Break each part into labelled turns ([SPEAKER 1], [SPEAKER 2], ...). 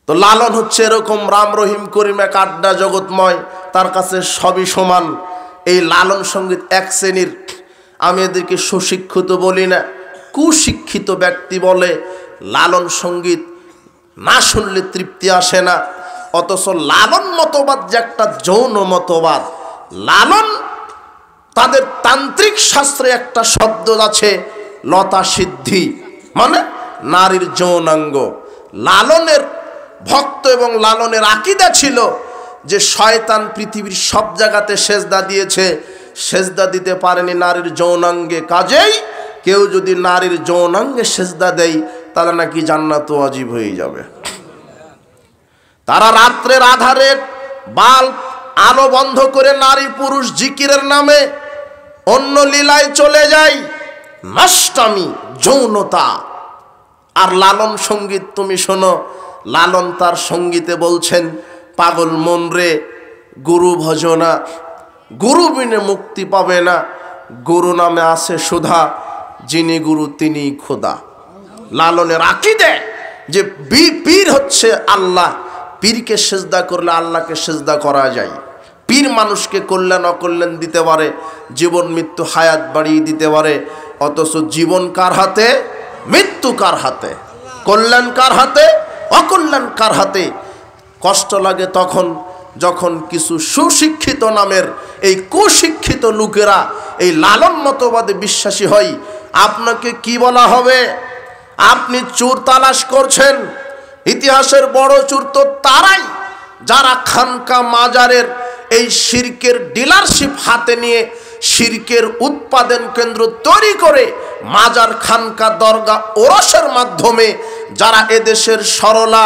[SPEAKER 1] তো লালন হচ্ছে এরকম, রাম রহিম করিম এক আড্ডা জগৎময়, তার কাছে সবই সমান। এই লালন সঙ্গীত এক শ্রেণীর, আমি এদেরকে সুশিক্ষিত বলি না, কুশিক্ষিত ব্যক্তি বলে লালন সঙ্গীত না শুনলে তৃপ্তি আসে না। অথচ লালন মতবাদ যে একটা যৌন মতবাদ, লালন তাদের তান্ত্রিক শাস্ত্রে একটা শব্দ আছে লতা সিদ্ধি, মানে নারীর যৌনাঙ্গ। লালনের ভক্ত এবং লালনের আকীদা ছিল যে শয়তান পৃথিবীর সব জায়গাতে সেজদা দিয়েছে, সেজদা দিতে পারেনি নারীর যৌনাঙ্গে। কাজেই কেউ যদি নারীর যৌনাঙ্গে সেজদা দেয় তাহলে নাকি জান্নাত ওয়াজিব হয়ে যাবে। তারা রাত্রের আধারে বাল্ব আলো বন্ধ করে নারী পুরুষ জিকিরের নামে অন্য লীলায় চলে যায়, নষ্টামি, যৌনতা। আর লালন সঙ্গীত তুমি শোনো, লালন তার সঙ্গীতে বলছেন, পাগল মন রে গুরু ভজনা, গুরু বিনে মুক্তি পাবে না, গুরু নামে আছে সুধা, যিনি গুরু তিনি খোদা। লালনের আকীদা যে পীর হচ্ছে আল্লাহ, পীরকে সেজদা করলে আল্লাহকে সেজদা করা যায়। পীর মানুষকে কল্যাণ অকল্যাণ দিতে পারে, জীবন মৃত্যু হায়াত বাড়িয়ে দিতে পারে। অথচ জীবন কার হাতে, মৃত্যু কার হাতে, কল্যাণ কার হাতে, অকল্যাণ কার হাতে। কষ্ট লাগে তখন যখন কিছু সুশিক্ষিত নামের এই কুশিক্ষিত লোকেরা এই লালন মতবাদে বিশ্বাসী হয়। আপনাকে কি বলা হবে? আপনি চোর তালাশ করছেন। ইতিহাসের বড় চোর তো তারাই যারা খানকা মাজারের এই শিরকের ডিলারশিপ হাতে নিয়ে শিরকের উৎপাদন কেন্দ্র তৈরি করে মাজার, খানকা, দরগা, ওরসের মাধ্যমে যারা এদেশের সরলা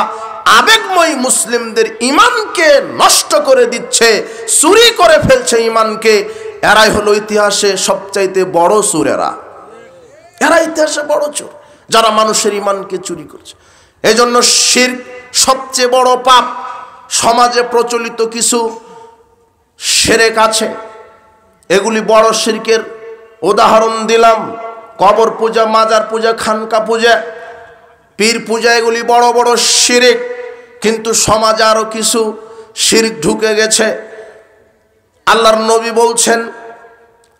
[SPEAKER 1] আবেগময়ী মুসলিমদের ইমানকে নষ্ট করে দিচ্ছে, চুরি করে ফেলছে ইমানকে। এরাই হলো ইতিহাসে সবচাইতে বড় চোর। এরা ইতিহাসে বড় চোর, যারা মানুষের ইমানকে চুরি করছে। এজন্য শিরক সবচেয়ে বড় পাপ। সমাজে প্রচলিত কিছু শিরক আছে, এগুলি বড় শিরকের উদাহরণ দিলাম। কবর পূজা, মাজার পূজা, খানকা পূজা, পীর পূজা, এগুলি বড় বড় শিরক। কিন্তু সমাজে আরো কিছু শিরক ঢুকে গেছে। আল্লাহর নবী বলছেন,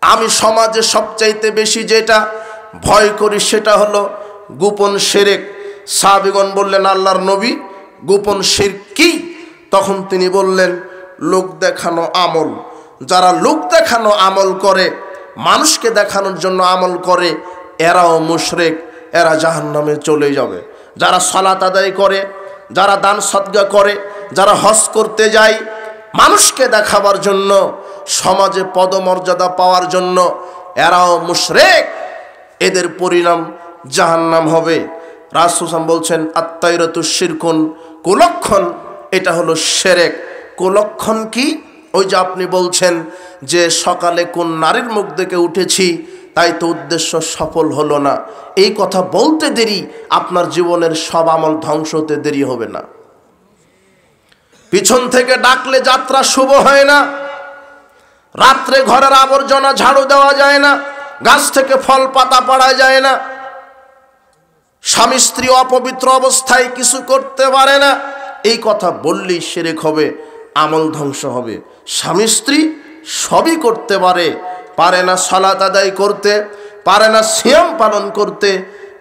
[SPEAKER 1] আমি সমাজে সবচাইতে বেশি যেটা ভয় করি সেটা হলো গোপন শিরক। সাহাবীগণ বললেন, আল্লাহর নবী, গোপন শিরক কি? তখন তিনি বললেন, লোক দেখানো আমল। যারা লোক দেখানো আমল করে, মানুষকে দেখানোর জন্য আমল করে, এরাও মুশরিক, এরা জাহান্নামে চলে যাবে। যারা সালাত আদায় করে, যারা দান সদকা করে, যারা হজ করতে যায় মানুষকে দেখাবার জন্য, সমাজে পদমর্যাদা পাওয়ার জন্য, এরাও মুশরিক, এদের পরিণাম জাহান্নাম হবে। রাসূল বলছেন, আত্তায়রাতু শিরকুন, কুলক্ষণ, এটা হলো শিরক। কুলক্ষণ কি? ওই যে আপনি বলছেন যে সকালে কোন নারীর মুখ দেখে উঠেছি, তাই তো উদ্দেশ্য সফল হলো না। এই কথা বলতে দেরি, আপনার জীবনের সব আমল ধ্বংস হতে দেরি হবে না। পিছন থেকে ডাকলে যাত্রা শুভ হয় না। রাত্রে ঘরের আবর্জনা ঝাড়ু দেওয়া যায় না, গাছ থেকে ফল পাতা পাড়া যায় না, স্বামী স্ত্রী অপবিত্র অবস্থায় কিছু করতে পারে না, এই কথা বললেই শিরক হবে, আমল ধ্বংস হবে। স্বামী স্ত্রী সবই করতে পারে না সালাত আদায় করতে, পারে না সিয়াম পালন করতে,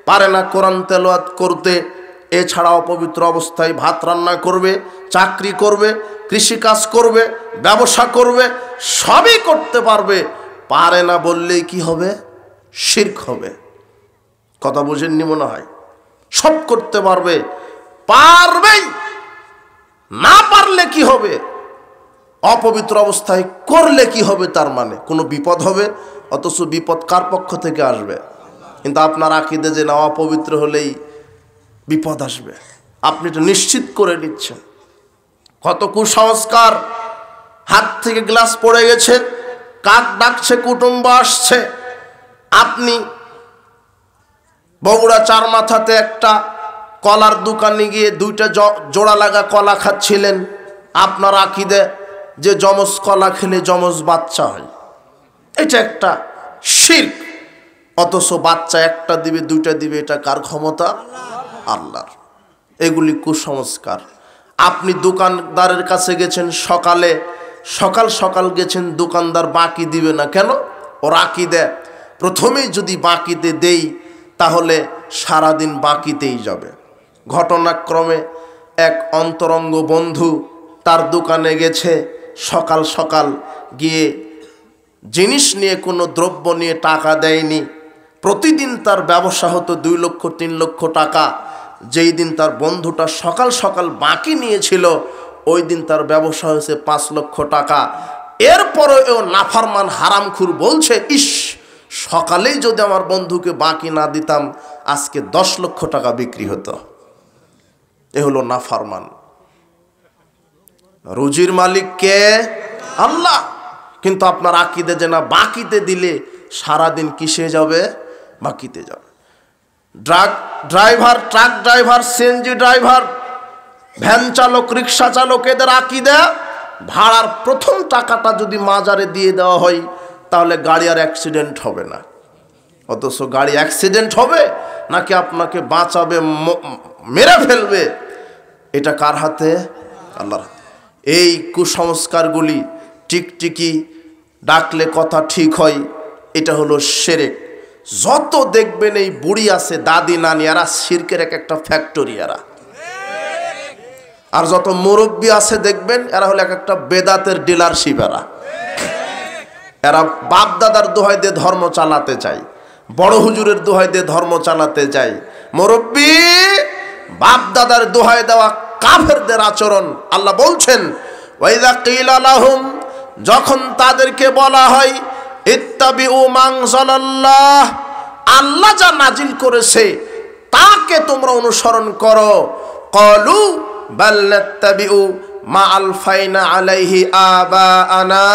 [SPEAKER 1] পারে না কোরআন তেলাওয়াত করতে, এছাড়া অপবিত্র অবস্থায় ভাত রান্না করবে, চাকরি করবে, কৃষিকাজ করবে, ব্যবসা করবে, সবই করতে পারে না বললেই কি হবে? শিরক হবে। কথা বুঝেননি মনে হয়? সব করতে পারবেই, না পারলে কি হবে? অপবিত্র অবস্থায় করলে কি হবে? তার মানে কোনো বিপদ হবে। অথচ বিপদ কার পক্ষ থেকে আসবে? কিন্তু আপনার আকীদা যে না, অপবিত্র হলেই বিপদ আসবে, আপনি এটা নিশ্চিত করে নিচ্ছেন। কত কুসংস্কার, হাত থেকে গ্লাস পড়ে গেছে, কাক ডাকছে, কুটুম্ব আসছে, আপনি বগুড়া চার মাথাতে একটা কলার দোকানে গিয়ে দুইটা জোড়া লাগা কলা খাচ্ছিলেন। আপনার আকীদা যে যমজ কলা খেলে যমজ বাচ্চা হয়, এটা একটা শিরক। অথচ বাচ্চা একটা দিবে, দুইটা দিবে, এটা কার ক্ষমতা? আল্লাহর। এগুলি কুসংস্কার। আপনি দোকানদারের কাছে গেছেন সকালে, সকাল সকাল গেছেন, দোকানদার বাকি দিবে না কেন? ও রাখি দেয়। প্রথমেই যদি বাকিতে দেই তাহলে সারাদিন বাকিতেই যাবে। ঘটনাক্রমে এক অন্তরঙ্গ বন্ধু তার দোকানে গেছে, সকাল সকাল গিয়ে জিনিস নিয়ে, কোনো দ্রব্য নিয়ে টাকা দেয়নি। প্রতিদিন তার ব্যবসা হতো 2 লক্ষ 3 লক্ষ টাকা। যেই দিন তার বন্ধুটা সকাল সকাল বাকি নিয়েছিল ওই দিন তার ব্যবসা হয়েছে 5 লক্ষ টাকা। এরপরও ও নাফরমান হারামখুর বলছে, ইস, সকালেই যদি আমার বন্ধুকে বাকি না দিতাম আজকে 10 লক্ষ টাকা বিক্রি হতো। এ হলো নাফরমান। রুজির মালিক কে? আল্লাহ। কিন্তু আপনার আকীদা যে না, বাকিতে দিলে সারাদিন কিসে যাবে? বাকিতে যাবে। Truck driver, CNG driver, van চালক, রিক্সা চালক, এদের আকীদা ভাড়ার প্রথম টাকাটা যদি মাজারে দিয়ে দেওয়া হয় তাহলে গাড়ি আর অ্যাক্সিডেন্ট হবে না। অথচ গাড়ি অ্যাক্সিডেন্ট হবে নাকি আপনাকে বাঁচাবে, মেরে ফেলবে, এটা কার হাতে? আল্লাহর হাতে। এই কুসংস্কারগুলি, টিকটিকি ডাকলে কথা ঠিক হয়, এটা হলো শিরক। যত দেখবেন এই বুড়ি আছে, দাদি নানি, এরা শিরকের একটা ফ্যাক্টরি এরা। আর যত মুরব্বী আছে দেখবেন এরা হলো একটা বেদাতের ডিলারশিপ। এরা বাপ দাদার দোহাই দিয়ে ধর্ম চালাতে চায়, বড় হুজুরের দোহাই দিয়ে ধর্ম চালাতে চায়। মুরব্বী বাপ দাদার দোহাই দেওয়া কাফেরদের আচরণ। আল্লাহ বলছেন, ওয়াইযা কিলা লাহুম, যখন তাদেরকে বলা হয় ইত্তাবিউ মানজালাল্লাহ, আল্লাহ যা নাজিল করেছে তাকে তোমরা অনুসরণ করো, ক্বালু বাল নাত্তাবিউ মা আলফাইনা আলাইহি আবাআনা,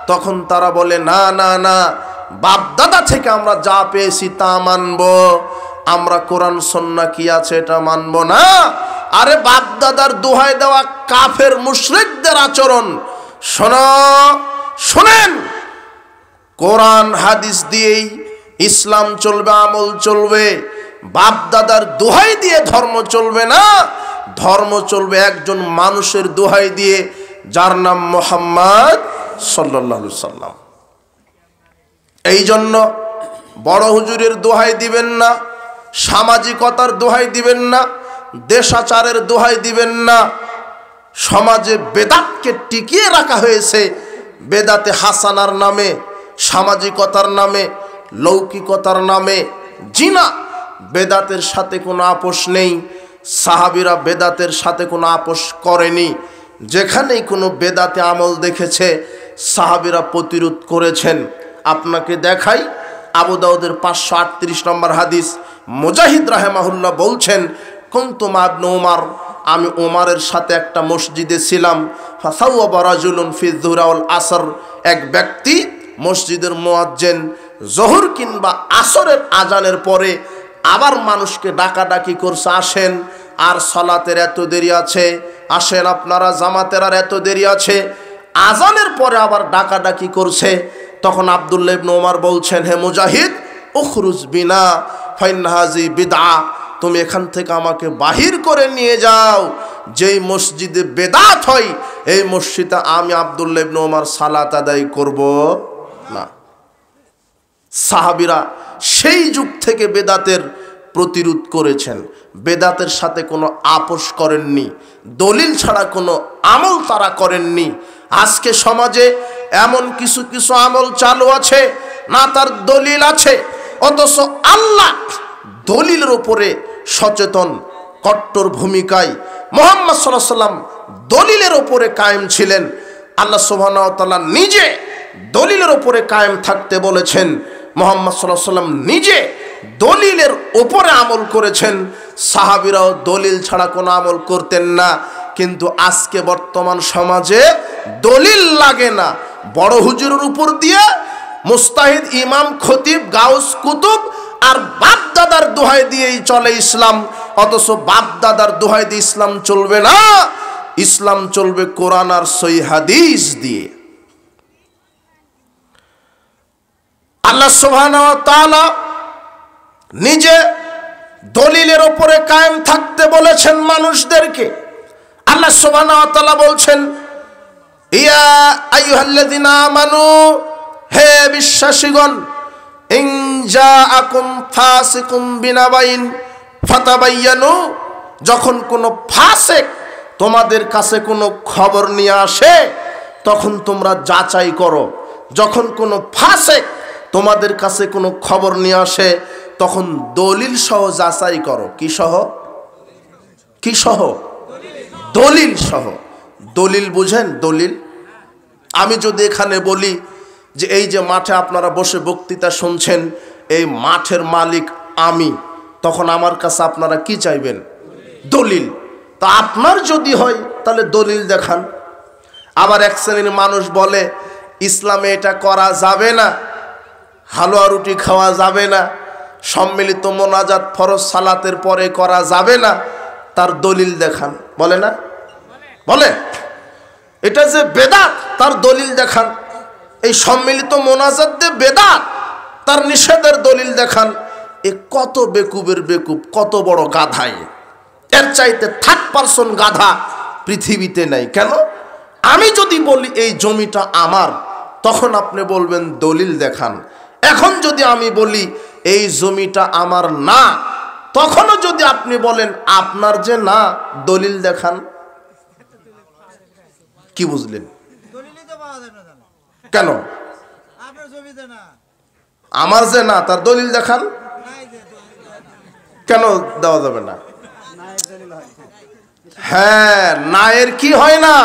[SPEAKER 1] তখন তারা বলে না না না, বাপ দাদা থেকে আমরা যা পেয়েছি তা মানবো, আমরা কোরআন সুন্নাহ কি আছে এটা মানবো না। আরে বাপ দাদার দোহাই দেওয়া কাফের মুশরিকদের আচরণ শোনেন। কোরআন হাদিস দিয়েই ইসলাম চলবে, আমল চলবে। বাপ দাদার দোহাই দিয়ে ধর্ম চলবে না। ধর্ম চলবে একজন মানুষের দোহাই দিয়ে, যার নাম মুহাম্মদ সাল্লাল্লাহু আলাইহি সাল্লাম। এই জন্য বড় হুজুরের দোহাই দিবেন না, সামাজিকতার দোহাই দিবেন না, দেশাচারের দোহাই দিবেন না। সমাজে বেদাতকে টিকিয়ে রাখা হয়েছে বেদাতে হাসানার নামে, সামাজিকতার নামে, লৌকিকতার নামে। জিনা বেদাতের সাথে কোনো আপোষ নেই। সাহাবীরা বেদাতের সাথে কোনো আপোষ করেনি। যেখানেই কোনো বেদাতে আমল দেখেছে সাহাবীরা প্রতিরোধ করেছেন। আপনাকে দেখাই, আবু দাউদের 538 নম্বর হাদিস। মুজাহিদ রাহেমাহুল্লাহ বলছেন, কুনতু মা ইবনে উমর, আমি ওমরের সাথে একটা মসজিদে ছিলাম। ফাসাওয়াবা রাজুলুন ফি যুহর ওয়াল আসর, এক ব্যক্তি মসজিদের মুয়াজ্জিন জোহর কিংবা আসরের আজানের পরে আবার মানুষকে ডাকাডাকি করছে, আসেন আর সালাতের এত দেরি আছে, আসেন আপনারা জামাতের আর এত দেরি আছে। আজানের পরে আবার ডাকাডাকি করছে। তখন আব্দুল্লাহ ইবনে ওমর বলছেন, হে মুজাহিদ, উখরুজ বিনা ফাইনহাজি বিদআ, তুমি এখান থেকে আমাকে বাহির করে নিয়ে যাও। যেই মসজিদে বেদাত হয় এই মসজিদে আমি আব্দুল্লাহ ইবনে ওমর সালাত আদায় করব না। সাহাবীরা সেই যুগ থেকে বেদাতের প্রতিরোধ করেছেন, বেদাতের সাথে কোনো আপোষ করেননি, দলিল ছাড়া কোনো আমল তারা করেননি। আজকে সমাজে এমন কিছু কিছু আমল চালু আছে না তার দলিল আছে, অথচ আল্লাহ দলিলের উপরে সচেতন, কট্টর ভূমিকায়। মুহাম্মদ সাল্লাল্লাহু আলাইহি সাল্লাম দলিলের উপরে কায়েম ছিলেন। আল্লাহ সুবহানাহু ওয়া তাআলা নিজে দলিলের উপরে কায়েম থাকতে বলেছেন। মুহাম্মদ সাল্লাল্লাহু আলাইহি সাল্লাম নিজে দলিলের উপরে আমল করেছেন। সাহাবীরাও দলিল ছাড়া কোনো আমল করতেন না। কিন্তু আজকে বর্তমান সমাজে দলিল লাগে না, বড় হুজুরের উপর দিয়ে মুস্তাহিদ, ইমাম, খতিব, গাউস, কুতুব আর বাপ দাদার দোহাই দিয়েই চলে ইসলাম। অথচ বাপ দাদার দোহাই দিয়ে ইসলাম চলবে না, ইসলাম চলবে কোরআন আর সহিহ হাদিস দিয়ে। আল্লাহ সুবহানাহু ওয়া তাআলা নিজে দলিলের উপরে কায়েম থাকতে বলেছেন মানুষদেরকে। আল্লাহ সুবহানাহু ওয়া তাআলা বলছেন, ইয়া আইয়ুহাল্লাযিনা আমানু, হে বিশ্বাসীগণ, ইন জাআকুম ফাসিকুম বিনাবাইন ফাতাবায়ানু, যখন কোনো ফাসিক তোমাদের কাছে কোনো খবর নিয়ে আসে তখন তোমরা যাচাই করো। যখন কোনো ফাসিক তোমাদের কাছে কোনো খবর নিয়ে আসে তখন দলিল সহ যাচাই করো। কি সহ? কি সহ? দলিল সহ। দলিল বুঝেন? দলিল আমি যদি এখানে বলি যে এই যে মাঠে আপনারা বসে বক্তৃতা শুনছেন, এই মাঠের মালিক আমি, তখন আমার কাছে আপনারা কি চাইবেন? দলিল। তা আপনার যদি হয় তাহলে দলিল দেখান। আবার এক শ্রেণীর মানুষ বলে ইসলামে এটা করা যাবে না, হালুয়া রুটি খাওয়া যাবে না, সম্মিলিত মোনাজাত ফরজ সালাতের পরে করা যাবে না, তার দলিল দেখান। বলে না? বলে এটা যে বেদাত, তার দলিল দেখান। এই সম্মিলিত মোনাজাত দিয়ে বেদাত, তার নিষেধের দলিল দেখান। এ কত বেকুবের বেকুব, কত বড় গাধাই! এর চাইতে থার্ড পারসন গাধা পৃথিবীতে নাই। কেন? আমি যদি বলি এই জমিটা আমার, তখন আপনি বলবেন দলিল দেখান। এখন যদি আমি বলি এই জমিটা আমার না, তখনও যদি আপনি বলেন আপনার যে না, দলিল দেখান। কি বুঝলেন? কেন? আমার যে না, তার দলিল দেখান। কেন দেওয়া যাবে না? হ্যাঁ, নায়ের কি হয় না?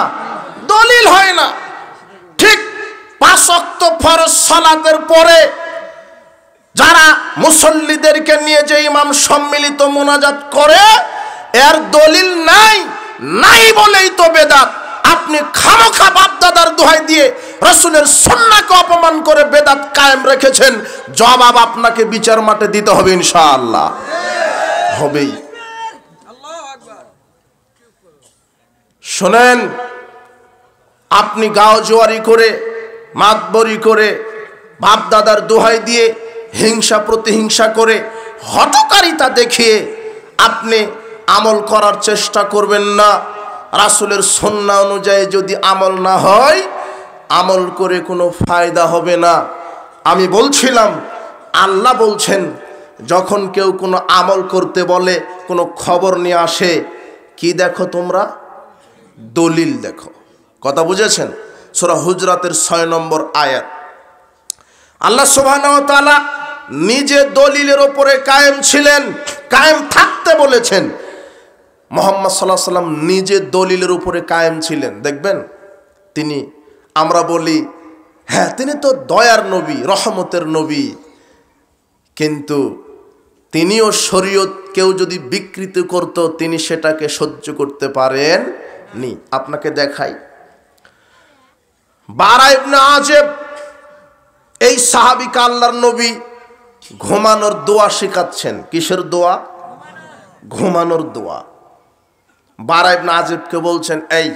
[SPEAKER 1] দলিল হয় না। ঠিক 5 ওয়াক্ত ফরজ সালাতের পরে যারা মুসল্লিদেরকে নিয়ে যে ইমাম সম্মিলিত মোনাজাত করে, এর দলিল নাই। নাই বলেই তো বেদাত। আপনি খামোখা বাপদাদার দোহাই দিয়ে রাসূলের সুন্নাহকে অপমান করে বেদাত কায়েম রেখেছেন। জবাব আপনাকে বিচার মাঠে দিতে হবে ইনশাআল্লাহ। হবেই। শোনেন, আপনি গাও জোয়ারি করে, মাতবরি করে, বাপদাদার দোহাই দিয়ে, হিংসা প্রতিহিংসা করে, হঠকারিতা দেখিয়ে আপনি আমল করার চেষ্টা করবেন না। রাসূলের সুন্নাহ অনুযায়ী যদি আমল না হয়, আমল করে কোনো ফায়দা হবে না। আমি বলছিলাম, আল্লাহ বলছেন যখন কেউ কোনো আমল করতে বলে, কোনো খবর নিয়ে আসে, কি দেখো তোমরা? দলিল দেখো। কথা বুঝেছেন? সূরা হুজরাতের 6 নম্বর আয়াত। আল্লাহ সুবহানাহু ওয়া তাআলা নিজে দলিলের উপরে কায়েম ছিলেন, কায়েম থাকতে বলেছেন। মুহাম্মদ সাল্লাল্লাহু আলাইহি ওয়াসাল্লাম নিজে দলিলের উপরে কায়েম ছিলেন। দেখবেন তিনি, আমরা বলি হ্যাঁ তিনি তো দয়ার নবী, রহমতের নবী, কিন্তু তিনিও শরীয়ত কেউ যদি বিকৃত করত, তিনি সেটাকে সহ্য করতে পারেন নি। আপনাকে দেখাই, বারা ইবনে আযিব, এই সাহাবীকে আল্লাহর নবী ঘুমানোর দোয়া শেখাচ্ছেন। কিসের দোয়া? ঘুমানোর দোয়া। বারা ইবনে আযিবকে বলছেন, এই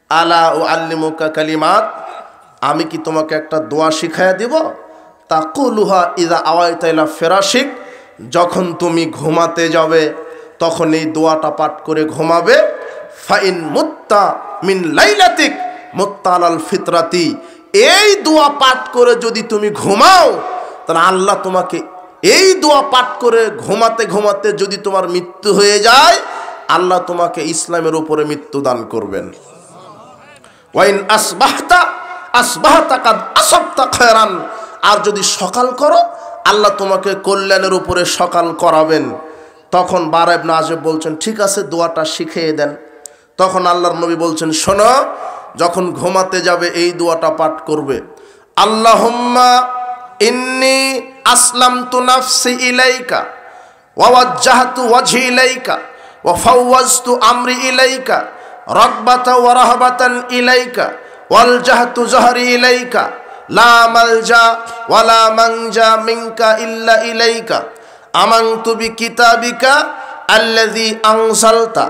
[SPEAKER 1] আলা উআল্লিমুকা কালিমাত, আমি কি তোমাকে একটা দোয়া শিখাইয়া দিব? তাকুলুহা ইযা আওয়াইতা ইলা ফিরাশিক, যখন তুমি ঘুমাতে যাবে তখন এই দোয়াটা পাঠ করে ঘুমাবে। ফাইন মুত্তা মিন লাইলাতিক মুত্তা আলাল ফিতরাতি, এই দোয়া পাঠ করে যদি তুমি ঘুমাও, তাহলে আল্লাহ তোমাকে এই দোয়া পাঠ করে ঘুমাতে ঘুমাতে যদি তোমার মৃত্যু হয়ে যায়, আল্লাহ তোমাকে ইসলামের উপরে মৃত্যু দান করবেন। ওয়াইন আসবাহতা আসবাহতা কাদ আসাবতা খায়রান, আর যদি সকাল করো, আল্লাহ তোমাকে কল্যাণের উপরে সকাল করাবেন। তখন বারা ইবনে আযিব বলছেন, ঠিক আছে দোয়াটা শিখিয়ে দেন। তখন আল্লাহর নবী বলছেন, শোনো, যখন ঘুমাতে যাবে এই দোয়াটা পাঠ করবে, আল্লাহুম্মা ইন্নী আসলামতু নাফসি ইলাইকা ওয়া ওয়াজ্জাহতু ওয়াজহি ইলাইকা ওয়া ফাওয়াজতু আমরি ইলাইকা রাগবাতান ওয়া রাহবাতান ইলাইকা ওয়ালজাহতু যহরি ইলাইকা লা মালজা ওয়া লা মানজা মিনকা ইল্লা ইলাইকা আমানতু বিকিতাবিকা আল্লাযী আনজালতা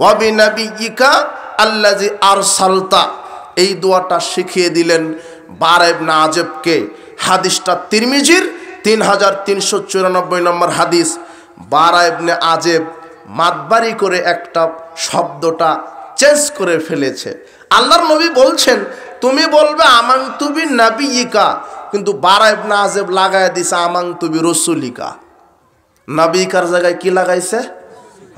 [SPEAKER 1] ওয়া বিনাবিয়্যিকা আল্লাযী আরসালতা। এই দোয়াটা শিখিয়ে দিলেন বারা ইবনে আযিবকে। হাদিসটা তিরমিজির 3394 নম্বর হাদিস। বারা ইবনে আযিব মাতবারি করে একটা শব্দটা চেঞ্জ করে ফেলেছে। আল্লাহর নবী বলছেন তুমি বলবে আমানতু বিনাবিয়িকা, কিন্তু বারা ইবনে আযিব লাগায় দিছে আমানতু বিরাসূলিকা। নাবিকার জায়গায় কি লাগাইছে?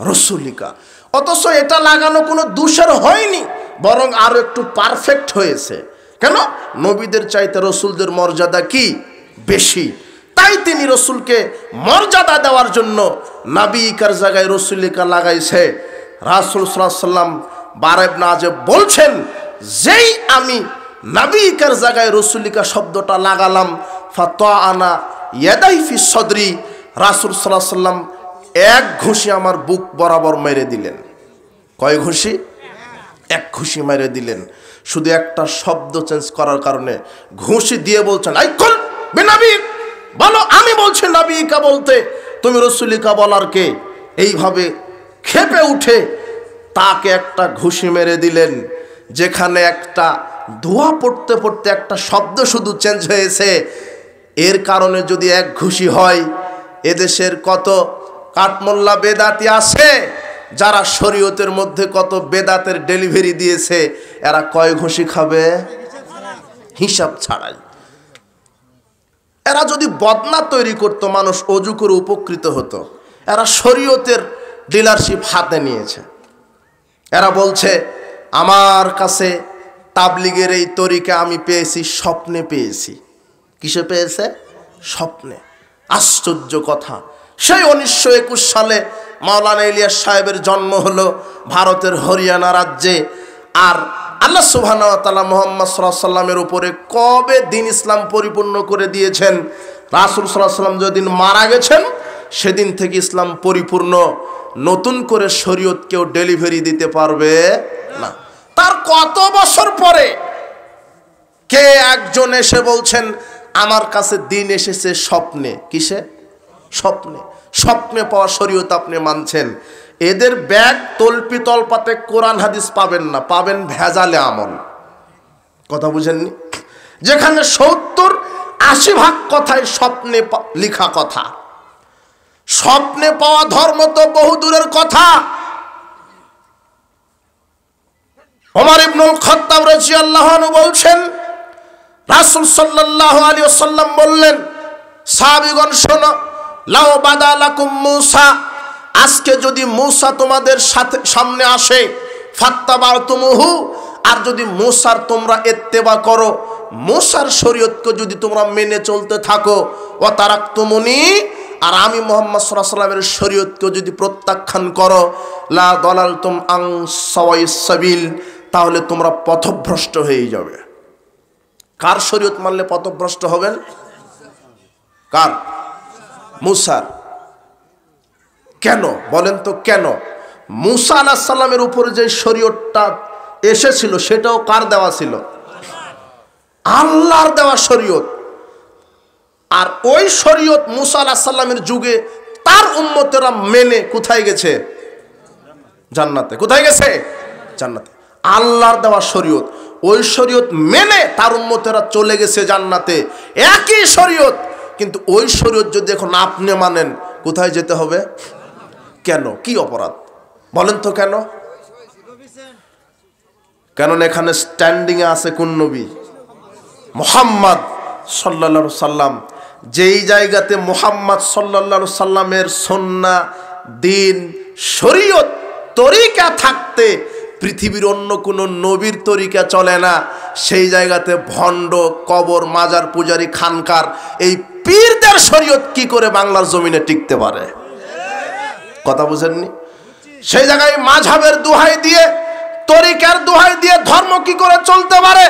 [SPEAKER 1] রাসূলিকা। অথচ এটা লাগানো কোনো দোষের হয়নি, বরং আরো একটু পারফেক্ট হয়েছে। কেন? নবীদের চাইতে রাসূলদের মর্যাদা কি বেশি, তাই তিনি রাসূলকে মর্যাদা দেওয়ার জন্য নাবিকার জায়গায় রাসূলিকা লাগাইছে। রাসূল সাল্লাল্লাহু আলাইহি ওয়াসাল্লাম বারা ইবনে আযিব বলছেন যেই আমি নাবিকার জায়গায় রাসূলিকা শব্দটা লাগালাম, ফাতাআনা ইয়াদাই ফি সদরি, রাসূল সাল্লাল্লাহু আলাইহি ওয়াসাল্লাম এক ঘুষি আমার বুক বরাবর মেরে দিলেন। কয় ঘুষি? এক ঘুষি মেরে দিলেন, শুধু একটা শব্দ চেঞ্জ করার কারণে। ঘুষি দিয়ে বলছেন আই কুল বিনাবি, বলো আমি বলছি নাবিকা বলতে, তুমি রাসূলিকা বলার কে? এইভাবে ক্ষেপে উঠে তাকে একটা ঘুষি মেরে দিলেন, যেখানে একটা দোয়া পড়তে পড়তে একটা শব্দ শুধু চেঞ্জ হয়েছে। এর কারণে যদি এক ঘুষি হয়, এদেশের কত কাঠমোল্লা বেদাতি আছে যারা শরীয়তের মধ্যে কত বেদাতের ডেলিভারি দিয়েছে, এরা কয় ঘুষি খাবে? হিসাব ছাড়াই। এরা যদি বদনা তৈরি করতো, মানুষ অজু করে উপকৃত হতো। এরা শরীয়তের ডিলারশিপ হাতে নিয়েছে। এরা বলছে আমার কাছে তাবলিগের এই তরিকা আমি পেয়েছি, স্বপ্নে পেয়েছি। কিসে পেয়েছে? স্বপ্নে। আশ্চর্য কথা। সেই 1921 সালে মাওলানা ইলিয়াস সাহেবের জন্ম হলো ভারতের হরিয়ানা রাজ্যে। আর আল্লাহ সুবহানাহু ওয়া তাআলা মুহাম্মদ সাল্লাল্লাহু আলাইহি ওয়াসাল্লামের উপরে কবে দিন ইসলাম পরিপূর্ণ করে দিয়েছেন? রাসূল সাল্লাল্লাহু আলাইহি ওয়াসাল্লাম যেদিন মারা গেছেন সেদিন থেকে ইসলাম পরিপূর্ণ। নতুন করে শরীয়ত কেউ ডেলিভারি দিতে পারবে না। তার কত বছর পরে কে একজন এসে বলছেন আমার কাছে দিন এসেছে স্বপ্নে। কিসে? স্বপ্নে। স্বপ্নে পাওয়া শরীয়ত আপনি মানছেন। এদের ব্যাগ তলপি তলপাতে কোরআন হাদিস পাবেন না, পাবেন ভেজালে আমল। কথা বুঝেননি? যেখানে 70-80 ভাগ কথাই স্বপ্নে লেখা কথা। স্বপ্নে পাওয়া ধর্ম তো বহু দূরের কথা। ওমর ইবনুল খাত্তাব রাদিয়াল্লাহু আনহু বলছেন রাসূল সাল্লাল্লাহু আলাইহি ওয়াসাল্লাম বললেন, সাহাবীগণ শোনো, লাউ বাদালাকুম মূসা, আজকে যদি মূসা তোমাদের সামনে আসে, ফাত্তাবাতুমুহু, আর যদি মূসার তোমরা ইত্তেবা করো, মূসার শরীয়তকে যদি তোমরা মেনে চলতে থাকো, ওয়া তারাকতুমুনি, আর আমি মুহাম্মদ সাল্লাল্লাহু আলাইহি ওয়াসাল্লামের শরীয়তকে যদি প্রত্যাখ্যান করো, লা দালালতুম আন সাওয়াইস সাবিল, তাহলে তোমরা পথভ্রষ্ট হয়ে যাবে। কার শরীয়ত মানলে পথভ্রষ্ট হবেন? কার? মূসার। কেন বলেন তো কেন? মূসা আলাইহিস সালামের উপরে যে শরীয়তটা এসেছিল সেটাও কার দেওয়া ছিল? আল্লাহর দেওয়া শরীয়ত। আর ওই শরীয়ত মূসা আলাইহিস সালামের যুগে তার উম্মতেরা মেনে কোথায় গেছে? জান্নাতে। কোথায় গেছে? জান্নাতে। আল্লাহর দেওয়া শরীয়ত, ওই শরীয়ত মেনে তার উম্মতেরা চলে গেছে জান্নাতে। একই শরীয়ত, কিন্তু ওই শরীয়ত যদি এখন আপনি মানেন, কোথায় যেতে হবে? কেন? কি অপরাধ বলেন তো? কেন? কেননা এখানে স্ট্যান্ডিং এ আছে কোন নবী? মুহাম্মদ সাল্লাল্লাহু আলাইহি সাল্লাম। যেই জায়গাতে মুহাম্মদ সাল্লাল্লাহু আলাইহি সাল্লামের সুন্নাহ, দিন, শরীয়ত, তরিকা থাকতে পৃথিবীর অন্য কোনো নবীর তরিকা চলে না, সেই জায়গাতে ভণ্ড, কবর, মাজার পূজারি, খানকার, এই পীরদের শরীয়ত কি করে বাংলার জমিনে টিকতে পারে? কথা বুঝেননি? সেই জায়গায় মাযহাবের দোহাই দিয়ে, তরিকার দোহাই দিয়ে ধর্ম কি করে চলতে পারে?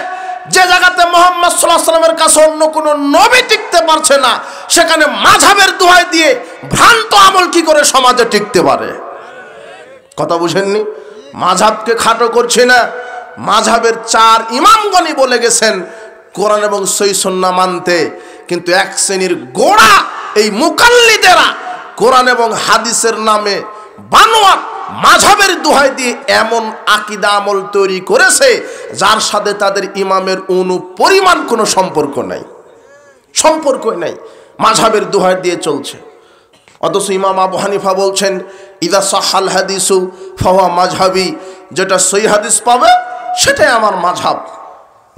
[SPEAKER 1] যে জায়গাতে মুহাম্মদ সাল্লাল্লাহু আলাইহি ওয়াসাল্লামের কাছে অন্য কোনো নবী টিকতে পারছে না, সেখানে মাযহাবের দোহাই দিয়ে ভ্রান্ত আমল কি করে সমাজে টিকতে পারে? কথা বুঝেননি? মাযহাবকে খাটো করছি না। মাযহাবের 4 ইমামগণই বলে গেছেন কোরআন এবং সহিহ সুন্নাহ মানতে, কিন্তু এক শ্রেণীর গোড়া এই মুকাল্লিদেরা কোরআন এবং হাদিসের নামে বানোয়াট মাযহাবের দোহাই দিয়ে এমন আকীদা আমল তৈরি করেছে যার সাথে তাদের ইমামের পরিমাণ কোনো সম্পর্ক নাই। সম্পর্কই নাই, মাযহাবের দোহাই দিয়ে চলছে। অথচ ইমাম আবু হানিফা বলছেন, ইদা সাহাল হাদিসু ফাহুয়া মাযহাবি, যেটা সহিহ হাদিস পাবে সেটাই আমার মাযহাব।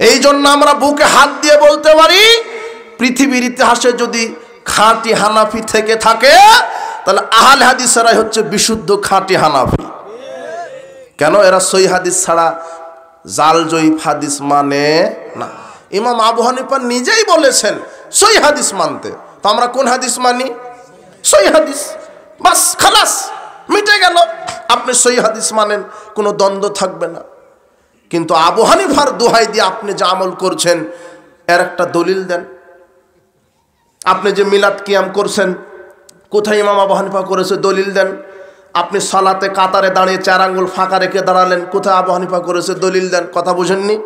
[SPEAKER 1] এই জন্য আমরা বুকে হাত দিয়ে বলতে পারি, পৃথিবীর ইতিহাসে যদি খাঁটি হানাফি থেকে থাকে তাহলে আহলে হাদিসেরাই হচ্ছে বিশুদ্ধ খাঁটি হানাফি। কেন? এরা সহিহ হাদিস ছাড়া জাল জয়ীফ হাদিস মানে না। ইমাম আবু হানিফা নিজেই বলেছেন সহিহ হাদিস মানতে। তো আমরা কোন হাদিস মানি? সহিহ হাদিস। বাস, খালাস, মিটে গেল। আপনি সহিহ হাদিস মানেন, কোনো দ্বন্দ্ব থাকবে না। কিন্তু আবু হানিফার দোহাই দিয়ে আপনি যে আমল করছেন এর একটা দলিল দেন। আপনি যে মিলাদ কিয়াম করছেন, কোথায় ইমাম আবু হানিফা করেছে? দলিল দেন। আপনি সালাতে কাতারে দাঁড়িয়ে 4 আঙ্গুল ফাঁকা রেখে দাঁড়ালেন, কোথায় আবু হানিফা করেছে? দলিল দেন। কথা বুঝেননি?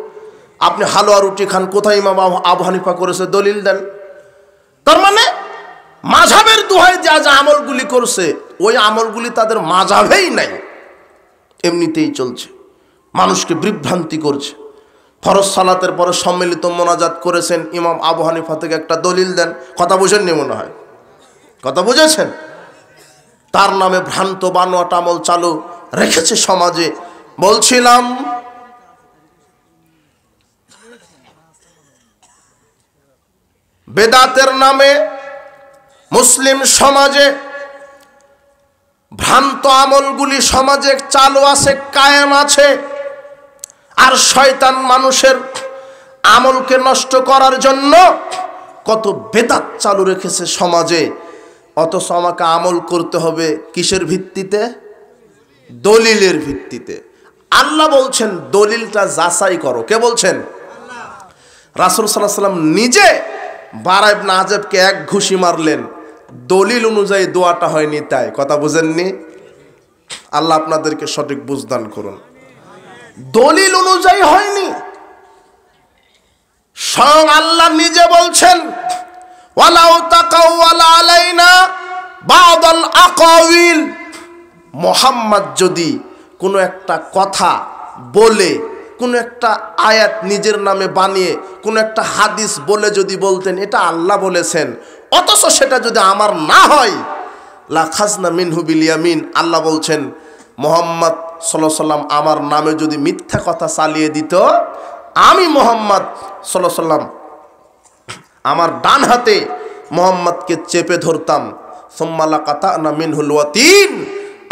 [SPEAKER 1] আপনি হালুয়া রুটি খান, কোথায় ইমাম আবু হানিফা করেছে? দলিল দেন। তার মানে মাযহাবের দোহাই যা যা আমলগুলি করছে ওই আমলগুলি তাদের মাযহাবেই নাই, এমনিতেই চলছে, মানুষকে বিভ্রান্তি করছে। ফরজ সালাতের পরে সম্মিলিত মোনাজাত করেছেন, ইমাম আবু হানিফা থেকে একটা দলিল দেন। কথা বুঝেননি মনে হয়? কথা বুঝেছেন? তার নামে ভ্রান্ত বানোয়াট আমল চালু রেখেছে সমাজে। বলছিলাম বেদাতের নামে মুসলিম সমাজে ভ্রান্ত আমলগুলি সমাজে চালু আছে, কায়েম আছে। আর শয়তান মানুষের আমলকে নষ্ট করার জন্য কত বেদাত চালু রেখেছে সমাজে। অথচ আমাকে আমল করতে হবে কিসের ভিত্তিতে? দলিলের ভিত্তিতে। আল্লাহ বলছেন দলিলটা যাচাই করো। কে বলছেন? রাসূল সাল্লাল্লাহু আলাইহি ওয়াসাল্লাম নিজে বারা ইবনে আযাবকে এক ঘুষি মারলেন, দলিল অনুযায়ী দোয়াটা হয়নি তাই। কথা বুঝেননি? আল্লাহ আপনাদেরকে সঠিক বুঝদান করুন। দলিল অনুযায়ী হয়নি। স্বয়ং আল্লাহ নিজে বলছেন ওয়ালাউ তাকাওয়ালা আলাইনা বাদাল আকাওয়িল, মুহাম্মদ যদি কোনো একটা কথা বলে, কোনো একটা আয়াত নিজের নামে বানিয়ে, কোনো একটা হাদিস বলে যদি বলতেন এটা আল্লাহ বলেছেন, অথচ সেটা যদি আমার না হয় লা খাজনা মিনহু বিল ইয়ামিন, আল্লাহ বলছেন মুহাম্মদ সাল্লাল্লাহু আলাইহি সাল্লাম আমার নামে যদি মিথ্যা কথা চালিয়ে দিত, আমি মুহাম্মদ সাল্লাল্লাহু আলাইহি সাল্লাম আমার ডান হাতে মুহাম্মদকে চেপে ধরতাম, সুম্মা লাকাতানা মিনহুল ওয়াতিন,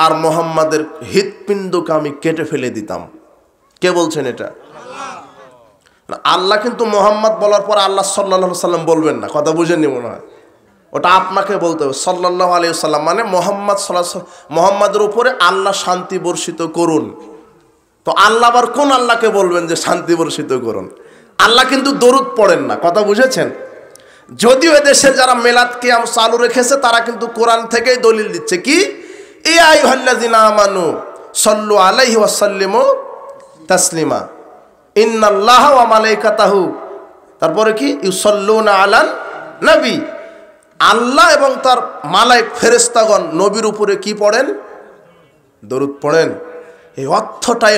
[SPEAKER 1] আর মুহাম্মাদের হৃৎপিণ্ডকে আমি কেটে ফেলে দিতাম। কে বলছেন এটা? আল্লাহ। কিন্তু মুহাম্মদ বলার পর আল্লাহ সাল্লাল্লাহু আলাইহি সাল্লাম বলবেন না। কথা বুঝেননি মনে হয়? ওটা আপনাকে বলতে হবে সাল্লাল্লাহু আলাইহি সাল্লাম, মানে মুহাম্মদ সাল্লাল্লাহু আলাইহি ওয়াসাল্লাম, মুহাম্মাদের উপরে আল্লাহ শান্তি বর্ষিত করুন। তো আল্লাহ আবার কোন আল্লাহকে বলবেন যে শান্তি বর্ষিত করুন? আল্লাহ কিন্তু দরুদ পড়েন না। কথা বুঝেছেন? যদিও এদেশের যারা মিলাদ কিয়াম চালু রেখেছে তারা কিন্তু কোরআন থেকেই দলিল দিচ্ছে। কি? ইয়া আইয়ুহাল্লাযিনা আমানু সাল্লু আলাইহি ওয়া সাল্লিমু তাসলিমা ইন্নাল্লাহা ওয়া মালাইকাতাহু, তারপরে কি? ইউসাল্লুনা আলান নবী। আল্লাহ এবং তার মালায়েক ফেরেশতাগণ নবীর উপরে কি পড়েন? দরুদ পড়েন। এই অর্থটাই